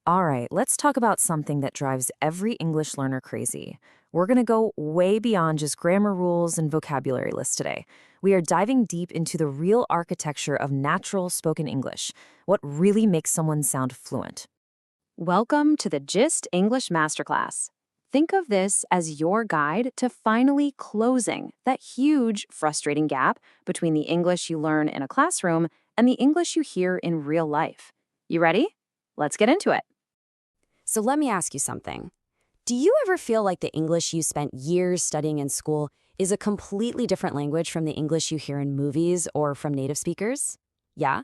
All right, let's talk about something that drives every English learner crazy. We're going to go way beyond just grammar rules and vocabulary lists today. We are diving deep into the real architecture of natural spoken English, what really makes someone sound fluent. Welcome to the Gist English Masterclass. Think of this as your guide to finally closing that huge, frustrating gap between the English you learn in a classroom and the English you hear in real life. You ready? Let's get into it. So let me ask you something. Do you ever feel like the English you spent years studying in school is a completely different language from the English you hear in movies or from native speakers? Yeah?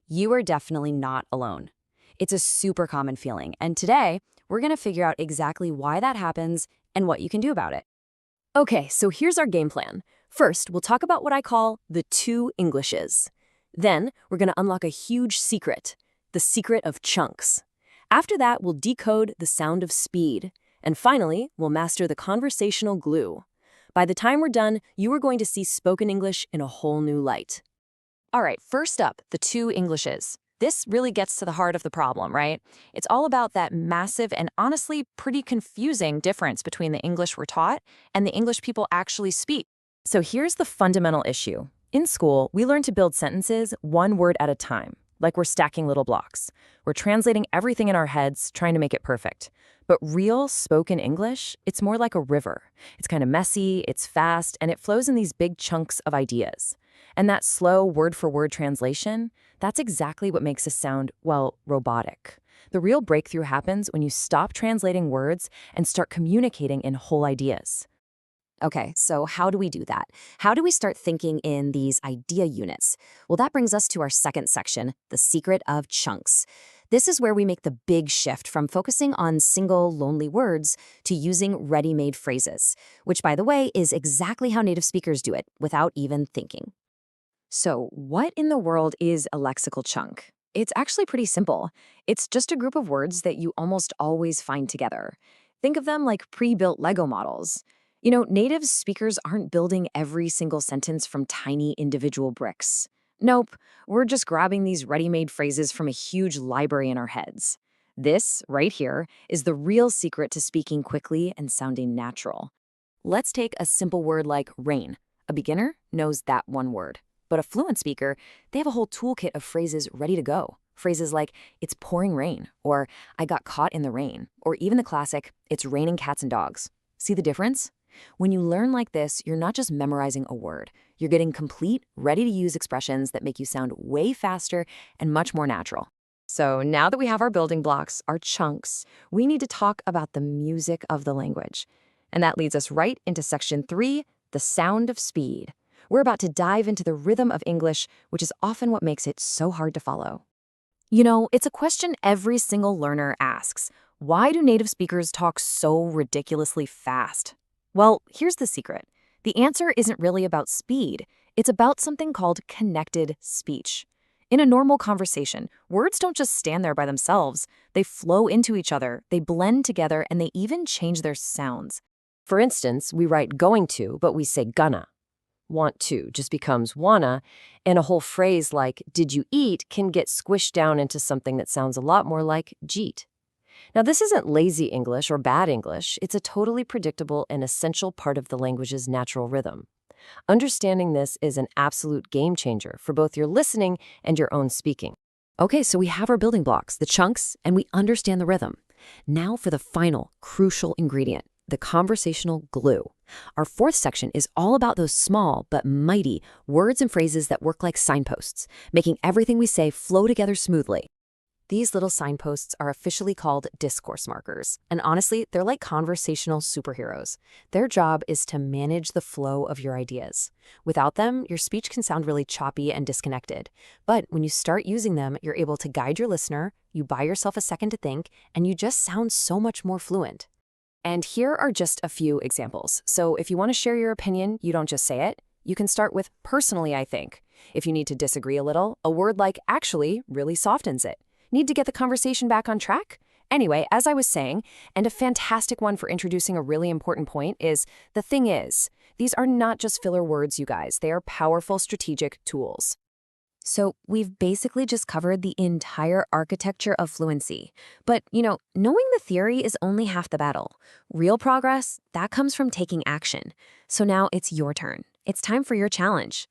You are definitely not alone. It's a super common feeling, and today, we're going to figure out exactly why that happens and what you can do about it. Okay, so here's our game plan. First, we'll talk about what I call the two Englishes. Then, we're going to unlock a huge secret, the secret of chunks. After that, we'll decode the sound of speed. And finally, we'll master the conversational glue. By the time we're done, you are going to see spoken English in a whole new light. All right, first up, the two Englishes. This really gets to the heart of the problem, right? It's all about that massive and honestly pretty confusing difference between the English we're taught and the English people actually speak. So here's the fundamental issue. In school, we learn to build sentences one word at a time, like we're stacking little blocks. We're translating everything in our heads, trying to make it perfect. But real spoken English, it's more like a river. It's kind of messy, it's fast, and it flows in these big chunks of ideas. And that slow word-for-word translation, that's exactly what makes us sound, well, robotic. The real breakthrough happens when you stop translating words and start communicating in whole ideas. Okay, so how do we do that? How do we start thinking in these idea units? Well, that brings us to our second section, the secret of chunks. This is where we make the big shift from focusing on single, lonely words to using ready-made phrases, which, by the way, is exactly how native speakers do it without even thinking. So, what in the world is a lexical chunk? It's actually pretty simple. It's just a group of words that you almost always find together. Think of them like pre-built Lego models. You know, native speakers aren't building every single sentence from tiny individual bricks. Nope, we're just grabbing these ready-made phrases from a huge library in our heads. This, right here, is the real secret to speaking quickly and sounding natural. Let's take a simple word like rain. A beginner knows that one word. But a fluent speaker, they have a whole toolkit of phrases ready to go. Phrases like, it's pouring rain, or I got caught in the rain, or even the classic, it's raining cats and dogs. See the difference? When you learn like this, you're not just memorizing a word. You're getting complete, ready-to-use expressions that make you sound way faster and much more natural. So now that we have our building blocks, our chunks, we need to talk about the music of the language. And that leads us right into section 3, the sound of speed. We're about to dive into the rhythm of English, which is often what makes it so hard to follow. You know, it's a question every single learner asks. Why do native speakers talk so ridiculously fast? Well, here's the secret. The answer isn't really about speed. It's about something called connected speech. In a normal conversation, words don't just stand there by themselves. They flow into each other, they blend together, and they even change their sounds. For instance, we write going to, but we say gonna. Want to just becomes wanna, and a whole phrase like did you eat can get squished down into something that sounds a lot more like jeet. Now, this isn't lazy English or bad English. It's a totally predictable and essential part of the language's natural rhythm. Understanding this is an absolute game changer for both your listening and your own speaking. Okay, so we have our building blocks, the chunks, and we understand the rhythm. Now for the final, crucial ingredient, the conversational glue. Our fourth section is all about those small but mighty words and phrases that work like signposts, making everything we say flow together smoothly. These little signposts are officially called discourse markers, and honestly, they're like conversational superheroes. Their job is to manage the flow of your ideas. Without them, your speech can sound really choppy and disconnected. But when you start using them, you're able to guide your listener, you buy yourself a second to think, and you just sound so much more fluent. And here are just a few examples. So if you want to share your opinion, you don't just say it. You can start with personally, I think. If you need to disagree a little, a word like actually really softens it. Need to get the conversation back on track? Anyway, as I was saying, and a fantastic one for introducing a really important point is, the thing is, these are not just filler words, you guys. They are powerful strategic tools. So we've basically just covered the entire architecture of fluency. But, knowing the theory is only half the battle. Real progress, that comes from taking action. So now it's your turn. It's time for your challenge.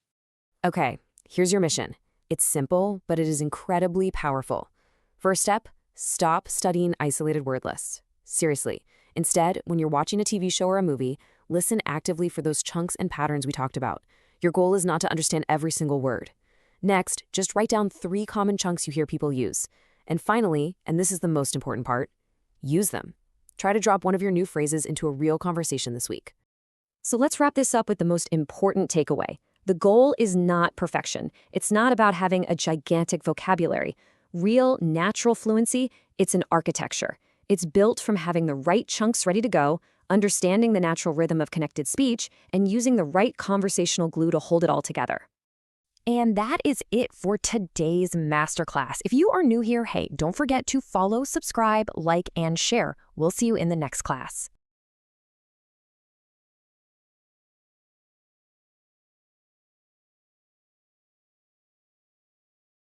Okay, here's your mission. It's simple, but it is incredibly powerful. First step, stop studying isolated word lists. Seriously. Instead, when you're watching a TV show or a movie, listen actively for those chunks and patterns we talked about. Your goal is not to understand every single word. Next, just write down 3 common chunks you hear people use. And finally, and this is the most important part, use them. Try to drop one of your new phrases into a real conversation this week. So let's wrap this up with the most important takeaway. The goal is not perfection. It's not about having a gigantic vocabulary. Real, natural fluency, it's an architecture. It's built from having the right chunks ready to go, understanding the natural rhythm of connected speech, and using the right conversational glue to hold it all together. And that is it for today's masterclass. If you are new here, hey, don't forget to follow, subscribe, like, and share. We'll see you in the next class.